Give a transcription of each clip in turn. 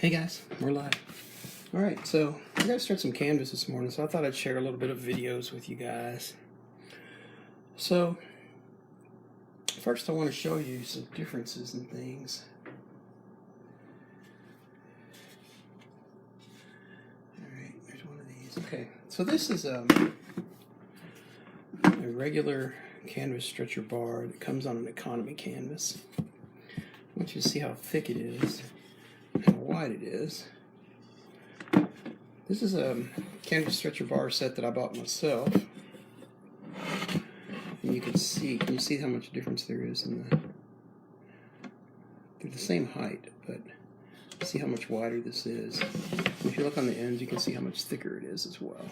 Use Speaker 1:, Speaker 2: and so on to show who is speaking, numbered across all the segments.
Speaker 1: Hey guys, we're live. Alright, so I gotta start some canvas this morning, so I thought I'd share a little bit of videos with you guys. So, first I want to show you some differences in things. Alright, there's one of these. Okay, so this is a regular canvas stretcher bar that comes on an economy canvas. I want you to see how thick it is, how wide it is. This is a canvas stretcher bar set that I bought myself. And you can see how much difference there is in they're the same height, but see how much wider this is. And if you look on the ends, you can see how much thicker it is as well.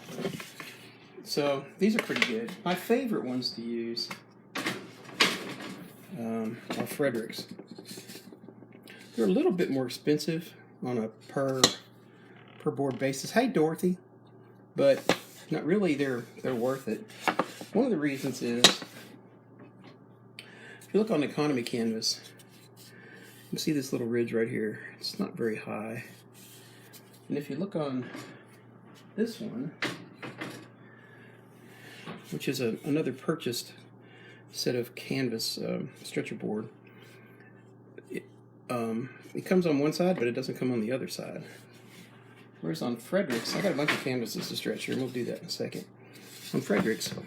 Speaker 1: So these are pretty good. My favorite ones to use are Fredricks. They're a little bit more expensive on a per board basis. Hey Dorothy, but not really. They're worth it. One of the reasons is if you look on economy canvas, you can see this little ridge right here. It's not very high. And if you look on this one, which is another purchased set of canvas stretcher board, it comes on one side, but it doesn't come on the other side. Whereas on Fredricks, I got a bunch of canvases to stretch here, and we'll do that in a second. On Fredricks,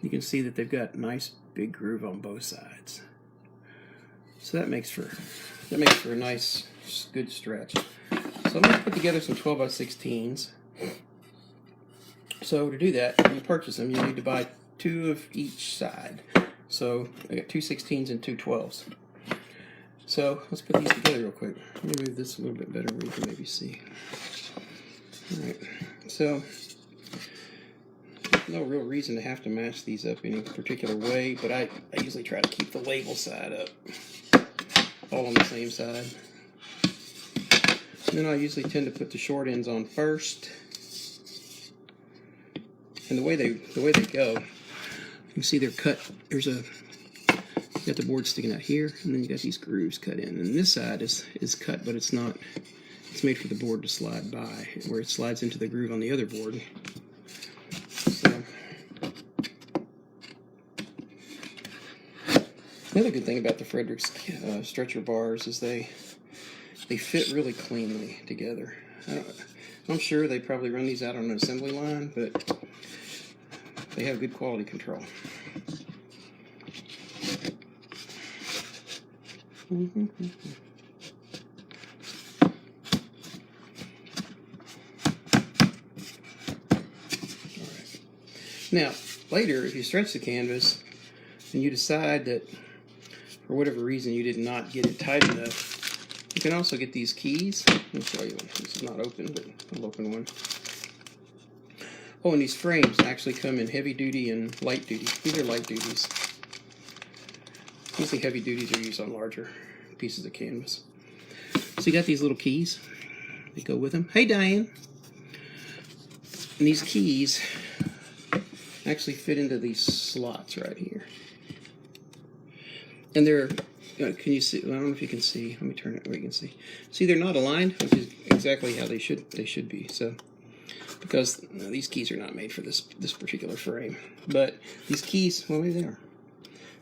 Speaker 1: you can see that they've got a nice big groove on both sides. So that makes for a nice, good stretch. So I'm going to put together some 12x16s. So to do that, when you purchase them, you need to buy 2 of each side. So I got 2 16s and 2 12s. So let's put these together real quick. Let me move this a little bit better where you can maybe see. Alright, so no real reason to have to match these up any particular way, but I usually try to keep the label side up all on the same side. And then I usually tend to put the short ends on first. And the way they go, you can see they're cut. You got the board sticking out here, and then you got these grooves cut in. And this side is cut, but it's not. It's made for the board to slide by, where it slides into the groove on the other board. So, another good thing about the Fredricks stretcher bars is they fit really cleanly together. I'm sure they probably run these out on an assembly line, but they have good quality control. Alright. Now, later, if you stretch the canvas and you decide that for whatever reason you did not get it tight enough, you can also get these keys. Let me show you one. This is not open, but I'll open one. Oh, and these frames actually come in heavy duty and light duty. These are light duties. Usually heavy duties are used on larger pieces of canvas. So you got these little keys that go with them. Hey Diane! And these keys actually fit into these slots right here. And they're, can you see? I don't know if you can see. Let me turn it where you can see. See, they're not aligned, which is exactly how they should be. So, because these keys are not made for this particular frame, but these keys, well, maybe they are.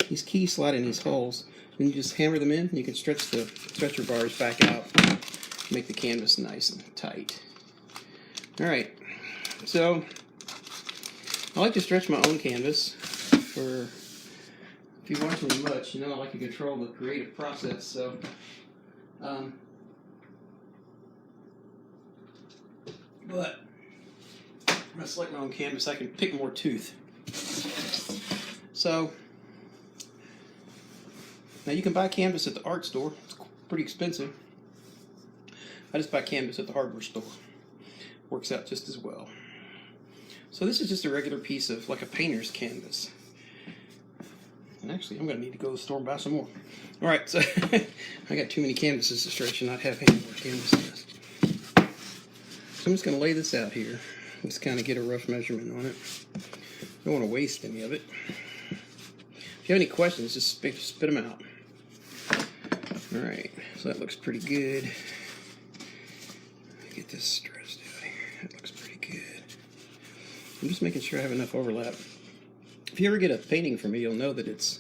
Speaker 1: These keys slide in these holes, and you just hammer them in, and you can stretch the stretcher bars back out, make the canvas nice and tight. Alright, so I like to stretch my own canvas. For if you watch me much, you know I like to control the creative process, so but when I select my own canvas, I can pick more tooth. So now you can buy canvas at the art store. It's pretty expensive. I just buy canvas at the hardware store. Works out just as well. So this is just a regular piece of like a painter's canvas. And actually, I'm going to need to go to the store and buy some more. All right, so I got too many canvases to stretch and not have any more canvases. So I'm just going to lay this out here. Just kind of get a rough measurement on it. Don't want to waste any of it. If you have any questions, just spit them out. Alright, so that looks pretty good. Get this stretched out here. That looks pretty good. I'm just making sure I have enough overlap. If you ever get a painting from me, you'll know that it's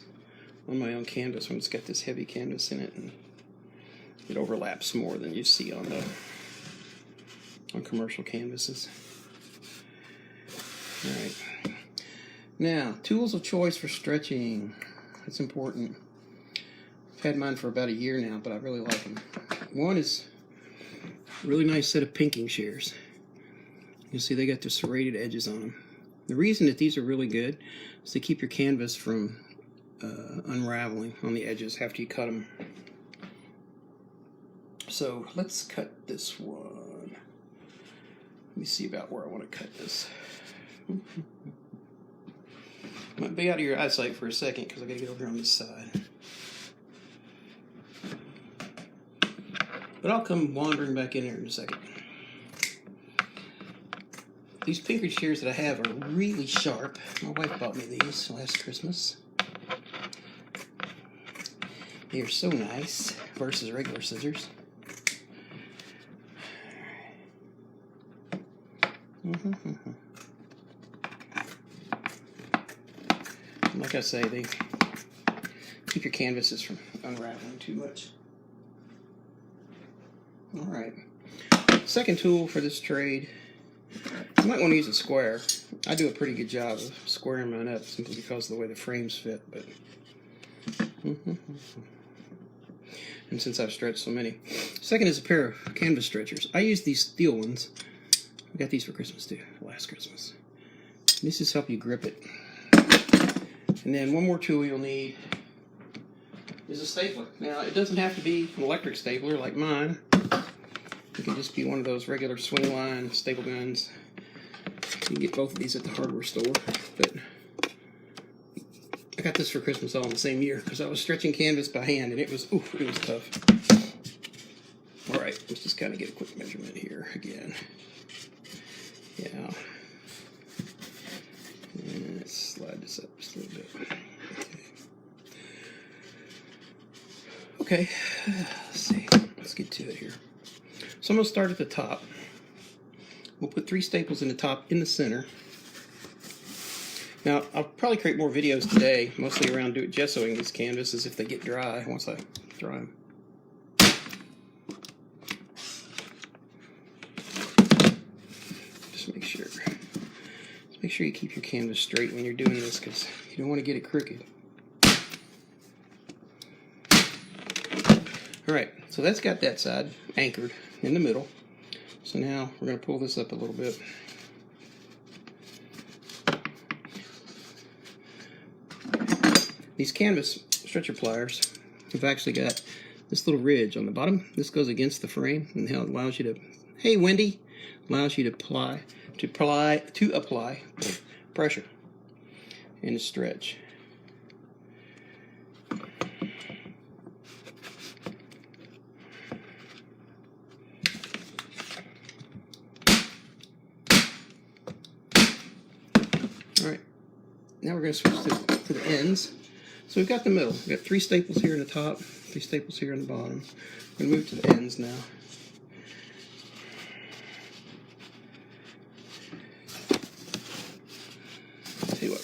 Speaker 1: on my own canvas when it's got this heavy canvas in it, and it overlaps more than you see on commercial canvases. All right. Now, tools of choice for stretching. That's important. I've had mine for about a year now, but I really like them. One is a really nice set of pinking shears. You see they got the serrated edges on them. The reason that these are really good is to keep your canvas from unraveling on the edges after you cut them. So let's cut this one. Let me see about where I want to cut this. Might be out of your eyesight for a second because I got to get over here on this side. But I'll come wandering back in here in a second. These pinker shears that I have are really sharp. My wife bought me these last Christmas. They are so nice versus regular scissors. Like I say, they keep your canvases from unraveling too much. Alright. Second tool for this trade, you might want to use a square. I do a pretty good job of squaring mine up simply because of the way the frames fit, but and since I've stretched so many. Second is a pair of canvas stretchers. I use these steel ones. I got these for Christmas too, last Christmas. This just help you grip it. And then one more tool you'll need is a stapler. Now, it doesn't have to be an electric stapler like mine. It can just be one of those regular swing line staple guns. You can get both of these at the hardware store. But I got this for Christmas all in the same year because I was stretching canvas by hand and it was tough. All right, let's just kind of get a quick measurement here again. Yeah. And let's slide this up just a little bit. Okay, let's see. Let's get to it here. So I'm going to start at the top. We'll put 3 staples in the top in the center. Now, I'll probably create more videos today, mostly around gessoing these canvases if they get dry, once I dry them. Just make sure. Make sure you keep your canvas straight when you're doing this because you don't want to get it crooked. Alright, so that's got that side anchored in the middle. So now we're going to pull this up a little bit. These canvas stretcher pliers have actually got this little ridge on the bottom. This goes against the frame and it allows you to, hey Wendy, allows you to apply pressure and stretch. All right, now we're going to switch to the ends. So we've got the middle. We've got 3 staples here in the top, 3 staples here in the bottom. We're going to move to the ends now.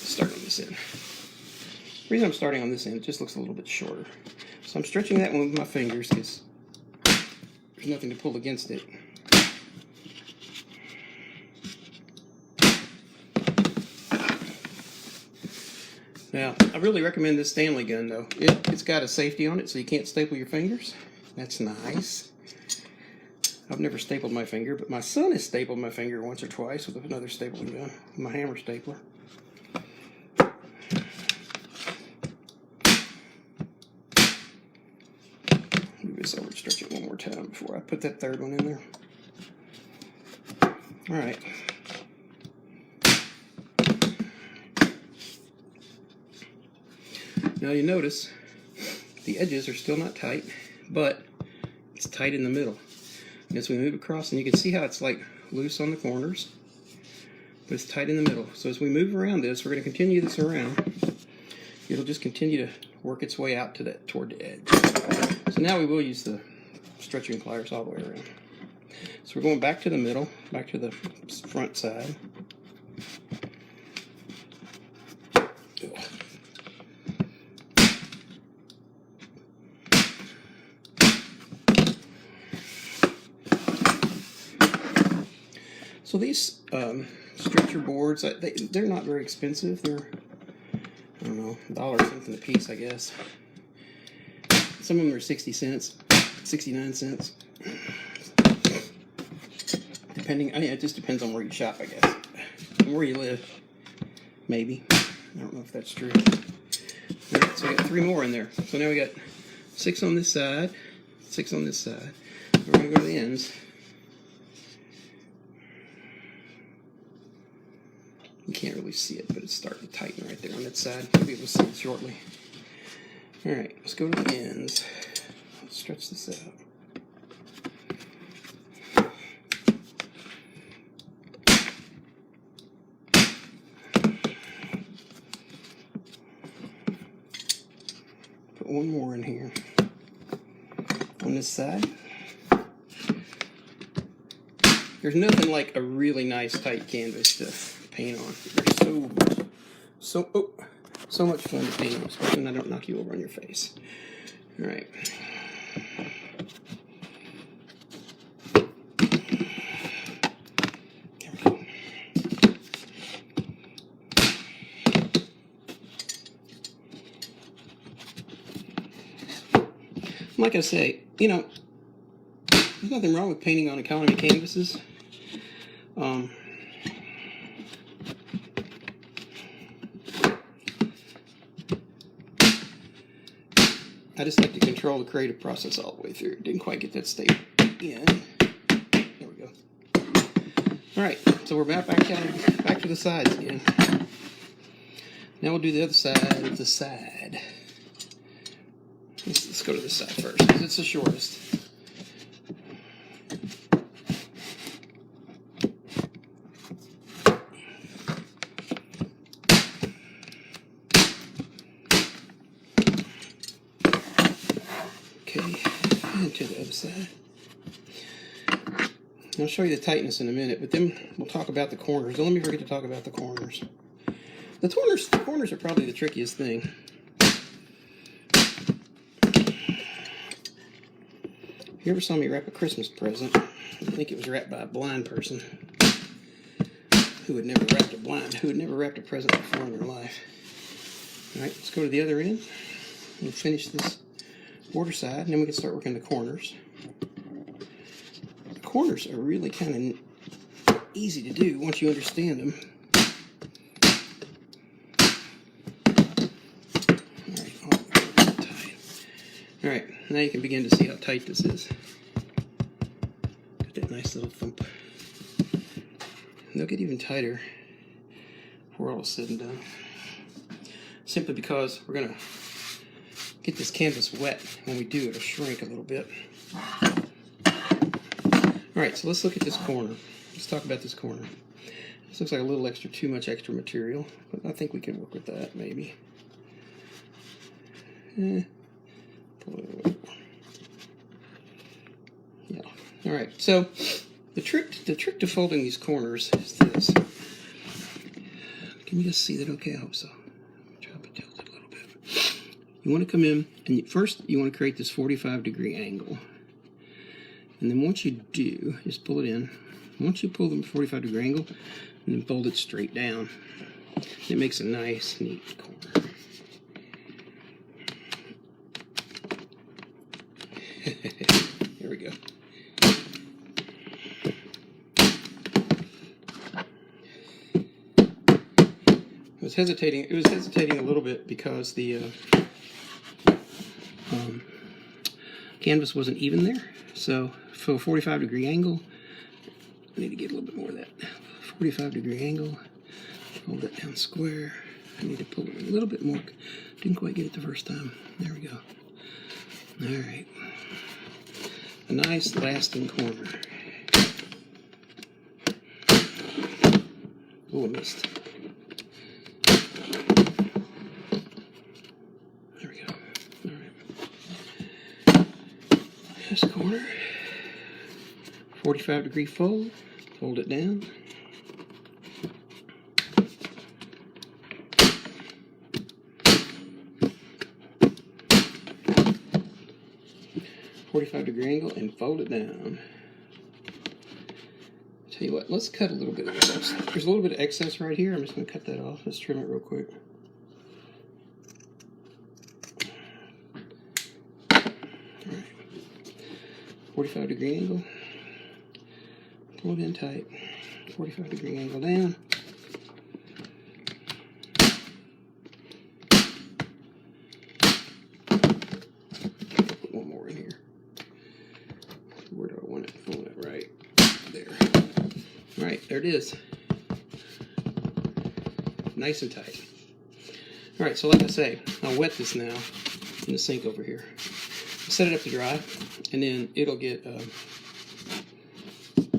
Speaker 1: Start on this end. The reason I'm starting on this end, it just looks a little bit shorter. So I'm stretching that one with my fingers because there's nothing to pull against it. Now, I really recommend this Stanley gun though. It's got a safety on it so you can't staple your fingers. That's nice. I've never stapled my finger, but my son has stapled my finger once or twice with another stapling gun, my hammer stapler. Over stretch it one more time before I put that third one in there. All right. Now you notice the edges are still not tight, but it's tight in the middle. And as we move across, and you can see how it's like loose on the corners, but it's tight in the middle. So as we move around this, we're going to continue this around. It'll just continue to work its way out to toward the edge. So now we will use the stretching pliers all the way around. So we're going back to the middle, back to the front side. So these stretcher boards, they're not very expensive. They're, I don't know, $1 something a piece, I guess. Some of them are 60 cents, 69 cents. Depending, I mean, it just depends on where you shop, I guess. And where you live, maybe. I don't know if that's true. All right, so we got 3 more in there. So now we got 6 on this side, 6 on this side. We're going to go to the ends. You can't really see it, but it's starting to tighten right there on that side. You'll be able to see it shortly. All right, let's go to the ends. Let's stretch this out. Put one more in here on this side. There's nothing like a really nice tight canvas to paint on. They're so much fun to paint on, especially when I don't knock you over on your face. All right. There we go. Like I say, you know, there's nothing wrong with painting on economy canvases. I just like to control the creative process all the way through. Didn't quite get that stable in. There we go. All right, so we're back to the sides again. Now we'll do the other side of the side. Let's go to this side first, because it's the shortest. Okay, and to the other side. I'll show you the tightness in a minute, but then we'll talk about the corners. Don't let me forget to talk about the corners. The corners are probably the trickiest thing. If you ever saw me wrap a Christmas present, I think it was wrapped by a blind person who had never wrapped a present before in their life. All right, let's go to the other end and finish this border side, and then we can start working the corners. The corners are really kind of easy to do once you understand them. All right, now you can begin to see how tight this is. Got that nice little thump. And they'll get even tighter before all is said and done. Simply because we're gonna get this canvas wet. When we do, it'll shrink a little bit. All right, so let's look at this corner. Let's talk about this corner. This looks like a little too much extra material, but I think we can work with that, maybe. Yeah. All right. So the trick to folding these corners is this. Can you just see that? Okay, I hope so. Drop it tilted a little bit. You want to come in, and first you want to create this 45-degree angle, and then once you do, just pull it in. Once you pull the 45-degree angle, and then fold it straight down, it makes a nice, neat corner. Here we go. It was hesitating a little bit because the canvas wasn't even there. So for a 45-degree angle, I need to get a little bit more of that. 45-degree angle, hold that down square. I need to pull it a little bit more. Didn't quite get it the first time. There we go. All right. A nice lasting corner. Oh, I missed. There we go. All right. This corner, 45-degree fold. Fold it down. .45-degree angle and fold it down. Tell you what, let's cut a little bit of this. There's a little bit of excess right here. I'm just going to cut that off. Let's trim it real quick. Alright. 45-degree angle. Pull it in tight. 45-degree angle down. Put one more in here. Where do I want it? I want it right there. Alright, there it is. Nice and tight. Alright, so like I say, I'll wet this now in the sink over here. Set it up to dry, and then it'll get,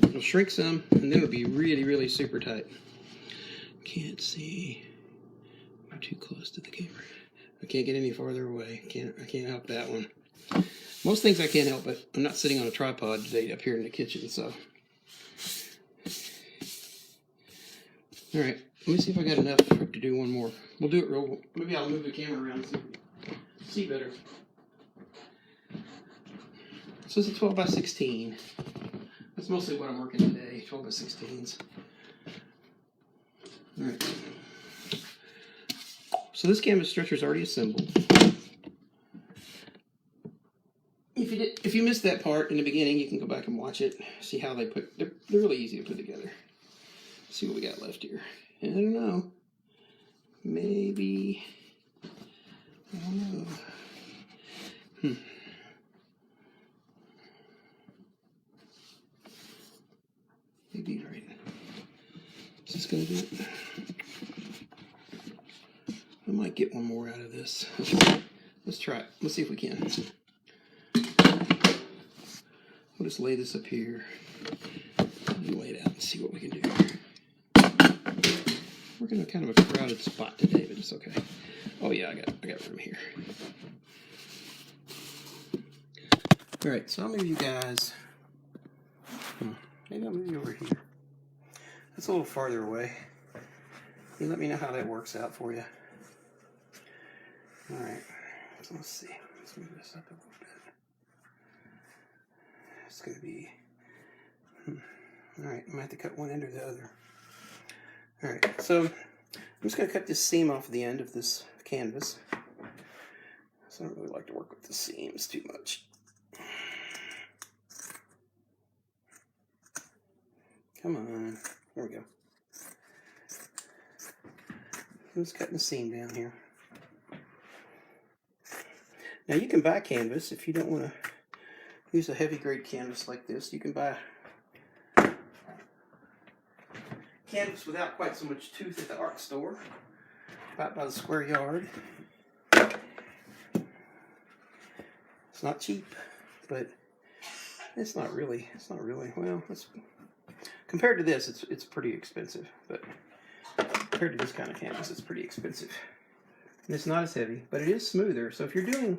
Speaker 1: it'll shrink some, and then it'll be really, really super tight. Can't see. I'm too close to the camera. I can't get any farther away. I can't help that one. Most things I can't help, but I'm not sitting on a tripod today up here in the kitchen, so. Alright, let me see if I got enough to do one more. We'll do it real, maybe I'll move the camera around and see better. So it's a 12 by 16. That's mostly what I'm working today, 12 by 16s. Alright. So this canvas stretcher is already assembled. If you missed that part in the beginning, you can go back and watch it. See how they put, they're really easy to put together. Let's see what we got left here. I don't know. Maybe, I don't know. Maybe right. Is this gonna do it? I might get one more out of this. Let's try it. Let's see if we can. We'll just lay this up here and lay it out and see what we can do. We're in kind of a crowded spot today, but it's okay. Oh yeah, I got room here. All right, so I'll move you guys. Maybe I'll move you over here. That's a little farther away. You let me know how that works out for you. All right, so let's see. Let's move this up a little bit. It's going to be, all right, I'm going to have to cut one end or the other. All right, so I'm just going to cut this seam off the end of this canvas. So I don't really like to work with the seams too much. Come on, there we go. I'm just cutting the seam down here. Now you can buy canvas if you don't want to use a heavy grade canvas like this. You can buy canvas without quite so much tooth at the art store, about by the square yard. It's not cheap, but it's not really, well, compared to this, it's pretty expensive, but compared to this kind of canvas, it's pretty expensive. And it's not as heavy, but it is smoother. So if you're doing,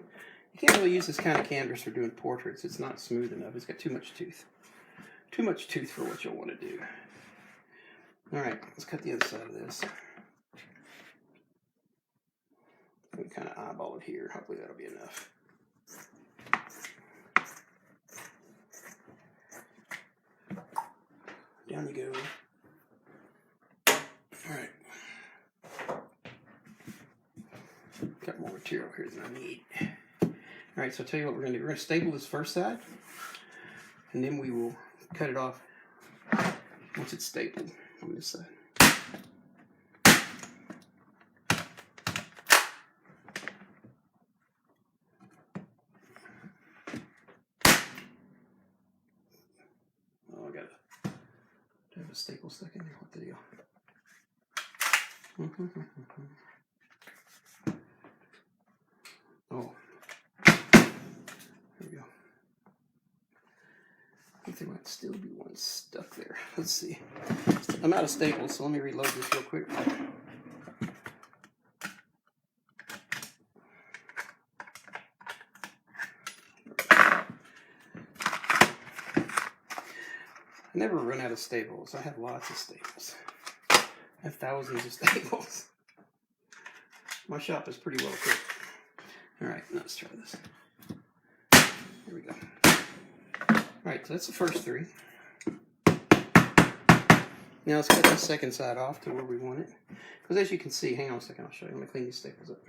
Speaker 1: you can't really use this kind of canvas for doing portraits. It's not smooth enough. It's got too much tooth. Too much tooth for what you'll want to do. All right, let's cut the other side of this. We kind of eyeball it here. Hopefully that'll be enough. Down you go. All right. Got more material here than I need. All right, so I'll tell you what we're going to do. We're going to staple this first side, and then we will cut it off once it's stapled on this side. Oh, I got to have a staple stuck in there. What the deal? Oh, there we go. I think there might still be one stuck there. Let's see. I'm out of staples, so let me reload this real quick. I never run out of staples. I have lots of staples. I have thousands of staples. My shop is pretty well equipped. Alright, let's try this. Here we go. Alright, so that's the first 3. Now let's cut the second side off to where we want it. Because as you can see, hang on a second, I'll show you. Let me clean these staples up.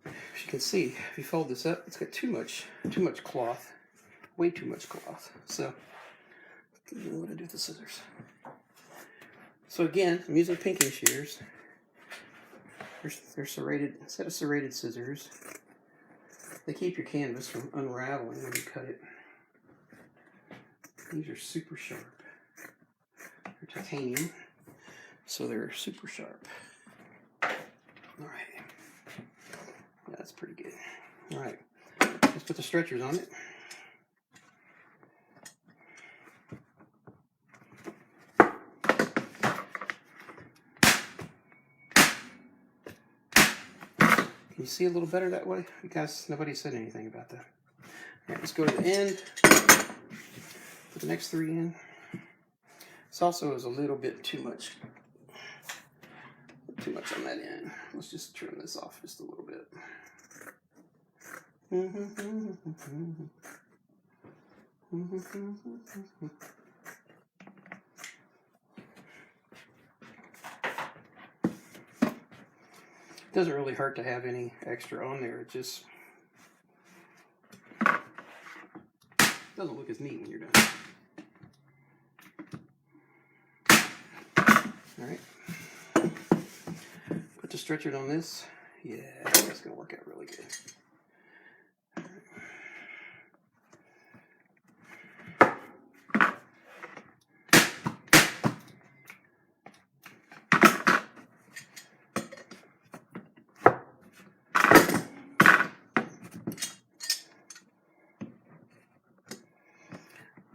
Speaker 1: As you can see, if you fold this up, it's got too much cloth. Way too much cloth. So, what do I do with the scissors? So again, I'm using pinking shears. They're serrated, a set of serrated scissors. They keep your canvas from unraveling when you cut it. These are super sharp. They're titanium, so they're super sharp. Alright. That's pretty good. Alright. Let's put the stretchers on it. Can you see a little better that way? Because nobody said anything about that. Alright, let's go to the end. Put the next 3 in. This also is a little bit too much on that end. Let's just trim this off just a little bit. It doesn't really hurt to have any extra on there. It just doesn't look as neat when you're done. Alright. Put the stretcher on this. Yeah, that's going to work out really good.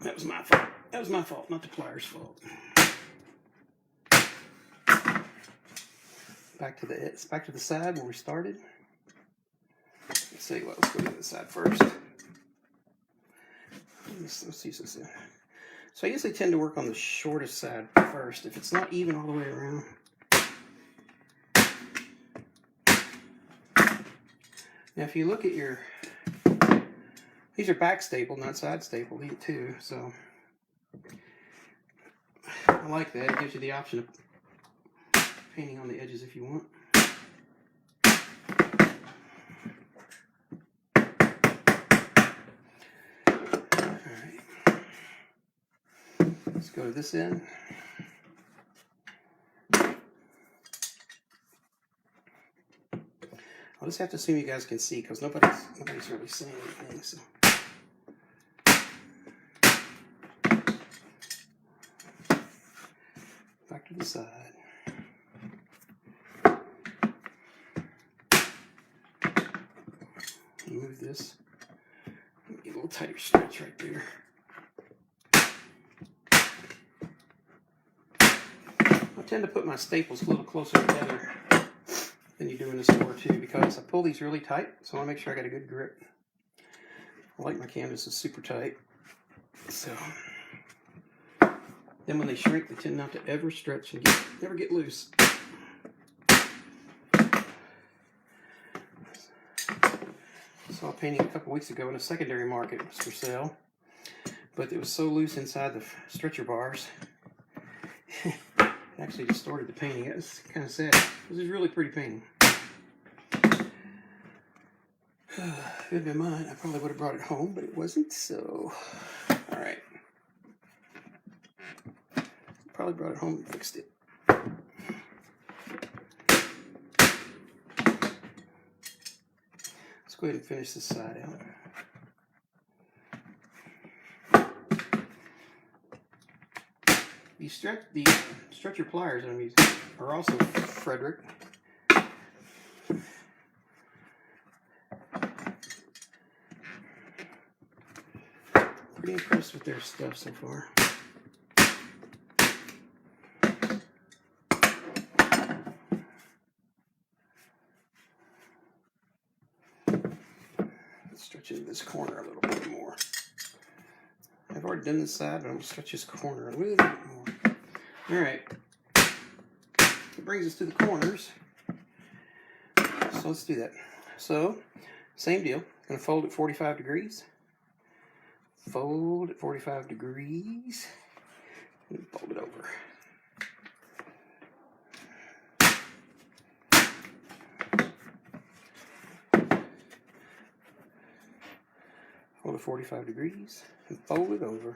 Speaker 1: That was my fault. That was my fault, not the pliers' fault. Back to the side where we started. Let's see what. Let's go to the side first. Let's use this in. So I usually tend to work on the shortest side first if it's not even all the way around. Now, if you look at your, these are back stapled, not side stapled too. So I like that. It gives you the option of painting on the edges if you want. Alright. Let's go to this end. I'll just have to assume you guys can see because nobody's really saying anything. So. Back to the side. Move this. Get a little tighter stretch right there. I tend to put my staples a little closer together than you do in the store too, because I pull these really tight, so I want to make sure I got a good grip. I like my canvases super tight, so then when they shrink, they tend not to ever stretch and never get loose. Saw a painting a couple weeks ago in a secondary market. It was for sale, but it was so loose inside the stretcher bars, it actually distorted the painting. It was kind of sad. This is a really pretty painting. If it had been mine, I probably would have brought it home, but it wasn't, so alright. Probably brought it home and fixed it. Let's go ahead and finish this side out. The stretcher pliers that I'm using are also Frederick. Pretty impressed with their stuff so far. Let's stretch into this corner a little bit more. I've already done this side, but I'm going to stretch this corner a little bit more. Alright. It brings us to the corners. So let's do that. So, same deal. Going to fold at 45 degrees. Fold at 45 degrees. And fold it over. Fold at 45 degrees and fold it over.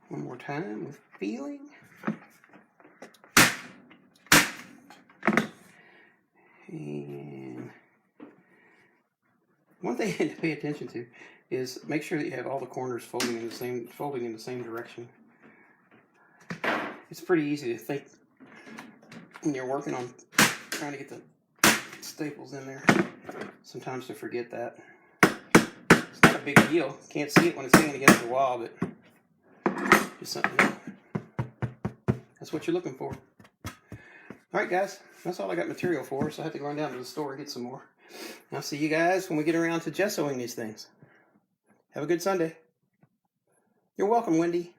Speaker 1: One more time with feeling. And one thing to pay attention to is make sure that you have all the corners folding in the same direction. It's pretty easy to think when you're working on trying to get the staples in there, sometimes to forget that. It's not a big deal. Can't see it when it's hanging against the wall, but just something. That's what you're looking for. Alright guys, that's all I got material for, so I have to go run down to the store and get some more. I'll see you guys when we get around to gessoing these things. Have a good Sunday. You're welcome, Wendy.